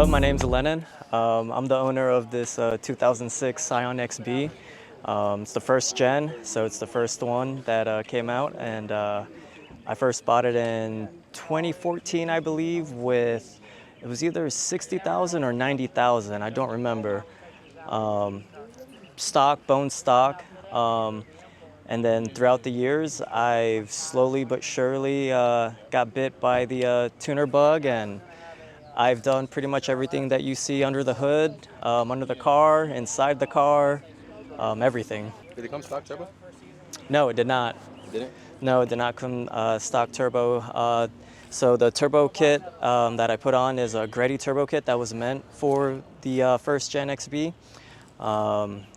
Hello, my name's Lenin. I'm the owner of this 2006 Scion XB. It's the first gen, so it's the first one that came out, and I first bought it in 2014, I believe, with, it was either 60,000 or 90,000, I don't remember. Stock, bone stock. And then throughout the years, I've slowly but surely got bit by the tuner bug, and I've done pretty much everything that you see under the hood, under the car, inside the car, everything. Did it come stock turbo? No, it did not. It didn't? No, it did not come stock turbo. So the turbo kit that I put on is a Gridlife turbo kit that was meant for the first gen XB.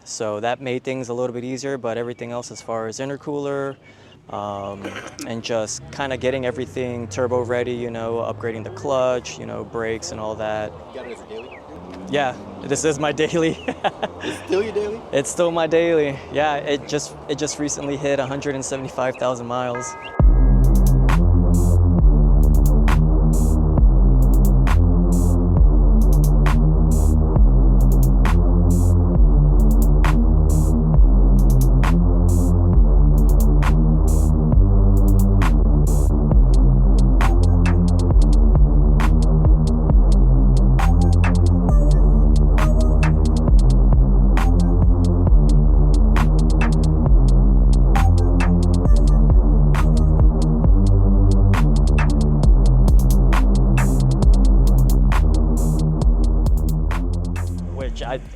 So that made things a little bit easier, but everything else as far as intercooler, and just kind of getting everything turbo ready, you know, upgrading the clutch, you know, brakes and all that. You got it as a daily? Yeah, this is my daily. It's still your daily? It's still my daily. Yeah, it just recently hit 175,000 miles.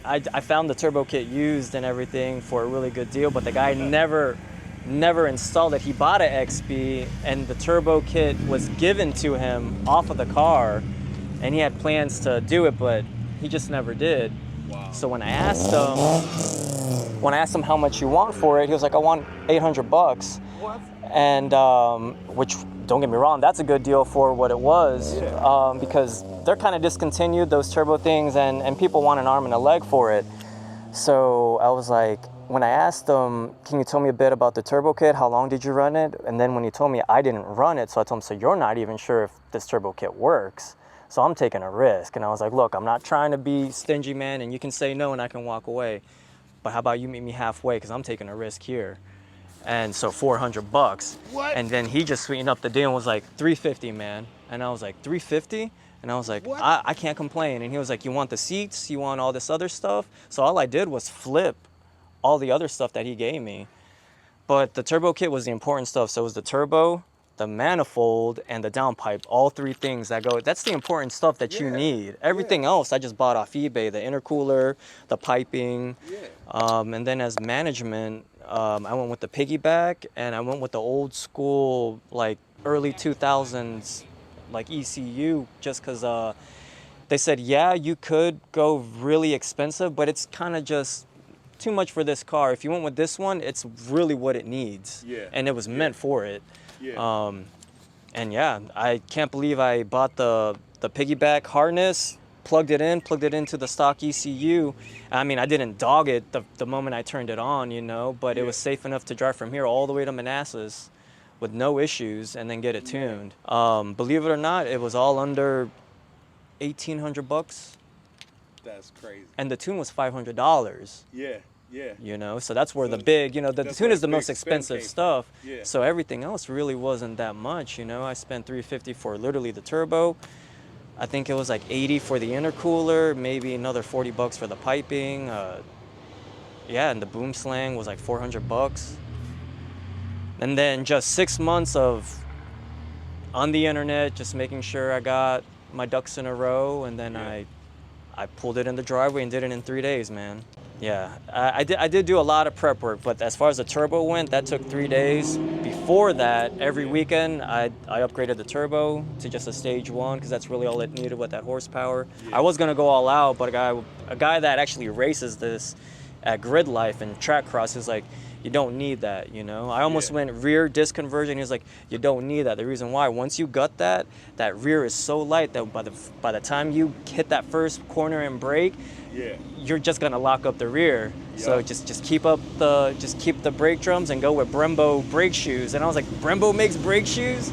I found the turbo kit used and everything for a really good deal, but the guy never installed it. He bought an XB and the turbo kit was given to him off of the car, and he had plans to do it, but he just never did. Wow. So when I asked him how much you want for it, he was like, I want 800 bucks. What? And which, don't get me wrong, that's a good deal for what it was. Yeah. Because they're kind of discontinued, those turbo things, and people want an arm and a leg for it. So I was like, when I asked him, can you tell me a bit about the turbo kit? How long did you run it? And then when he told me I didn't run it, so I told him, so you're not even sure if this turbo kit works. So I'm taking a risk. And I was like, look, I'm not trying to be stingy, man, and you can say no and I can walk away. But how about you meet me halfway, because I'm taking a risk here. And so 400 bucks. What? And then he just sweetened up the deal and was like, 350, man. And I was like, 350? And I was like, I can't complain. And he was like, you want the seats? You want all this other stuff? So all I did was flip all the other stuff that he gave me. But the turbo kit was the important stuff. So it was the turbo, the manifold, and the downpipe. All three things that go, that's the important stuff that you need. Everything else I just bought off eBay, the intercooler, the piping. And then as management, I went with the piggyback, and I went with the old school, like early 2000s, like ECU, just because they said, yeah, you could go really expensive, but it's kind of just too much for this car. If you went with this one, it's really what it needs. And it was meant for it. And yeah, I can't believe I bought the piggyback harness, plugged it into the stock ECU. I mean, I didn't dog it the moment I turned it on, you know, but it was safe enough to drive from here all the way to Manassas with no issues and then get it tuned. Believe it or not, it was all under 1,800 bucks. That's crazy. And the tune was $500. Yeah. You know, so that's where the big, you know, the tune is the most expensive stuff. So everything else really wasn't that much, you know. I spent $350 for literally the turbo. I think it was like 80 for the intercooler, maybe another 40 bucks for the piping. Yeah, and the boom slang was like 400 bucks. And then just 6 months of on the internet, just making sure I got my ducks in a row, and then I pulled it in the driveway and did it in 3 days, man. Yeah, I did do a lot of prep work, but as far as the turbo went, that took 3 days. Before that, every weekend, I upgraded the turbo to just a stage 1, because that's really all it needed with that horsepower. I was gonna go all out, but a guy that actually races this at Gridlife and track cross is like, you don't need that, you know? I almost went rear disc conversion. He was like, you don't need that. The reason why, once you gut that rear is so light that by the time you hit that first corner and brake, you're just gonna lock up the rear. So just keep the brake drums and go with Brembo brake shoes. And I was like, Brembo makes brake shoes?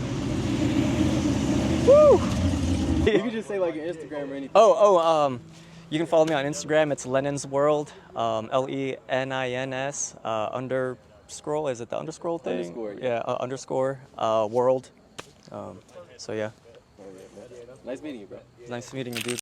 Woo! You could just say like your Instagram or anything. You can follow me on Instagram. It's Lenin's World, Lenins, underscroll. Is it the underscroll thing? Underscore, Yeah, underscore, world. So yeah, Oh, yeah, man. Nice meeting you, bro. nice meeting you, dude.